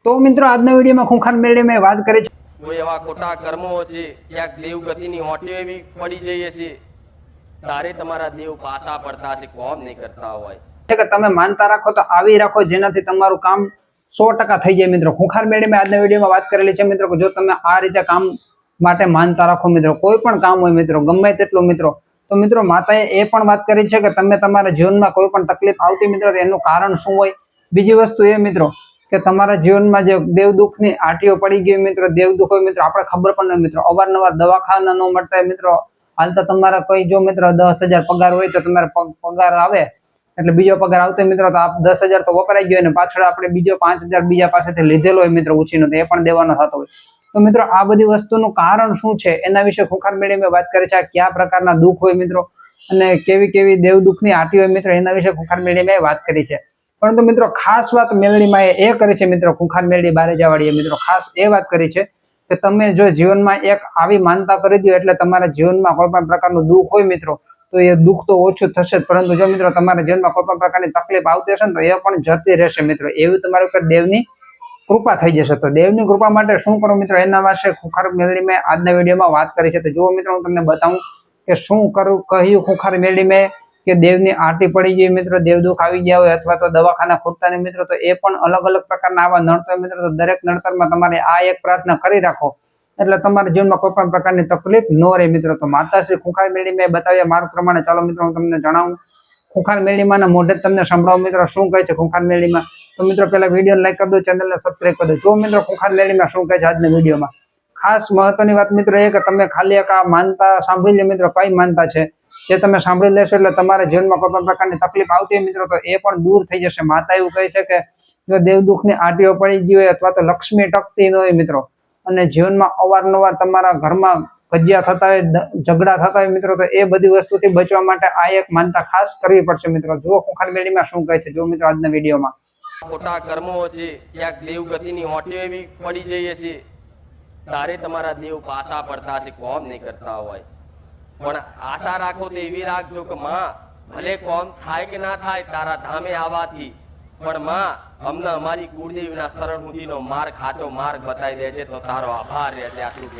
તો મિત્રો આજના વિડીયોમાં ખૂંખાર મેળવીમાં વાત કરી છે કોઈ એવા ખોટા કર્મો હશે ક્યાંક દેવ ગતિની હોટીઓ એવી પડી જઈએ છે તારે તમારા દેવ પાછા પડતા હશે કોમ નહીં કરતા હોય કે તમે માનતા રાખો તો આવી રાખો જેનાથી તમારું કામ 100% થઈ જાય મિત્રો। ખૂંખાર મેળવીમાં આજના વિડીયોમાં વાત કરેલી છે મિત્રો કે જો તમે આ રીતે કામ માટે માનતા રાખો મિત્રો, કોઈ પણ કામ હોય મિત્રો ગમે તેટલું મિત્રો, તો મિત્રો માતાએ એ પણ વાત કરી છે કે તમે તમારા જીવનમાં કોઈ પણ તકલીફ આવતી મિત્રો એનું કારણ શું હોય। બીજી વસ્તુ એ મિત્રો કે તમારા જીવનમાં જે દેવ દુઃખની આટીઓ પડી ગઈ મિત્રો, દેવ દુઃખ હોય મિત્રો આપણે ખબર પણ નહીં મિત્રો, અવારનવાર દવાખાના ન મળતા મિત્રો, હાલ તો તમારા કોઈ જો મિત્રો 10,000 પગાર હોય તો તમારે પગાર આવે એટલે બીજો પગાર આવતો મિત્રો તો 10,000 તો વપરાઈ ગયો અને પાછળ આપણે બીજો 5,000 બીજા પાસેથી લીધેલો હોય મિત્રો ઉછીનો, તો એ પણ દેવાનો થતો હોય। તો મિત્રો આ બધી વસ્તુનું કારણ શું છે એના વિશે ખૂંખાર મેળવીમાં વાત કરી છે। કયા પ્રકારના દુઃખ હોય મિત્રો અને કેવી કેવી દેવ દુઃખની આટી હોય મિત્રો એના વિશે ખૂંખાર મેળવીમાં વાત કરી છે। પરંતુ મિત્રો ખાસ વાત મેળવીમાં એ કરી છે મિત્રો, ખૂંખાર મેળવી બારેજાવાળીએ મિત્રો ખાસ એ વાત કરી છે કે તમે જો જીવનમાં એક આવી માનતા કરી દો એટલે તમારા જીવનમાં કોઈ પણ પ્રકારનું દુઃખ હોય મિત્રો તો એ દુઃખ તો ઓછું થશે જ, પરંતુ જો મિત્રો તમારા જીવનમાં કોઈ પણ પ્રકારની તકલીફ આવતી હશે ને તો એ પણ જતી રહેશે મિત્રો, એવી તમારા ઉપર દેવની કૃપા થઈ જશે। તો દેવની કૃપા માટે શું કરો મિત્રો એના વિશે ખૂંખાર મેળવીમાં આજના વિડીયોમાં વાત કરી છે। તો જુઓ મિત્રો હું તમને બતાવું કે શું કરું કહ્યું ખૂંખાર મેળવીમાં કે દેવની આરતી પડી ગઈ મિત્રો, દેવ દુઃખ આવી ગયા હોય અથવા તો દવાખાના ખૂટતા નહીં મિત્રો, તો એ પણ અલગ અલગ પ્રકારના આવા નડતર મિત્રો, તો દરેક નડતરમાં તમારે આ એક પ્રાર્થના કરી રાખો એટલે તમારા જીવનમાં કોઈ પણ પ્રકારની તકલીફ ન રહે મિત્રો। તો માતાશ્રી ખૂંખાર મેળવીમાં બતાવ્યા માર્ગ પ્રમાણે ચાલો મિત્રો હું તમને જણાવું ખૂંખાર મેળવીમાંના મોઢે તમને સંભળાવો મિત્રો શું કહે છે ખૂંખાર મેળવીમાં। તો મિત્રો પહેલા વિડીયો લાઈક કરી દો, ચેનલને સબસ્ક્રાઇબ કરી દો। જો મિત્રો ખૂંખાર મેળવીમાં શું કહે છે આજના વિડીયોમાં, ખાસ મહત્વની વાત મિત્રો એ કે તમે ખાલી એક આ માનતા સાંભળી લે મિત્રો, કઈ માનતા છે જે તમે સાંભળી લેશો એટલે તમારા જીવનમાં કોઈ પણ પ્રકારની તકલીફ આવતી હોય મિત્રો તો એ પણ દૂર થઈ જશે। માતા એવું કહે છે કે જો દેવ દુઃખની આટીઓ પડી ગઈ હોય અથવા તો લક્ષ્મી ટકતી ન હોય મિત્રો અને જીવનમાં અવારનવાર તમારા ઘરમાં કજિયા થતા હોય, ઝઘડા થતા હોય મિત્રો, તો એ બધી વસ્તુથી બચવા માટે આ એક માનતા ખાસ કરવી પડશે મિત્રો। જુઓ ખૂંખાર મેળવીમાં શું કહે છે જો મિત્રો આજના વિડીયોમાં। ખોટા કર્મો હશે ક્યાંક દેવ ગતિની હોટીઓ એવી પડી જઈએ છે તારે તમારા દેવ પાછા પડતા હશે કોમ નહીં કરતા હોય, પણ આશા રાખો તો એવી રાખજો કે માં ભલે કોમ થાય કે ના થાય તારા ધામે આવવાથી, પણ માં અમને અમારી કુળદેવીના શરણ સુધીનો માર્ગ ખાચો માર્ગ બતાવી દેજે તો તારો આભાર રહેશે। આટલું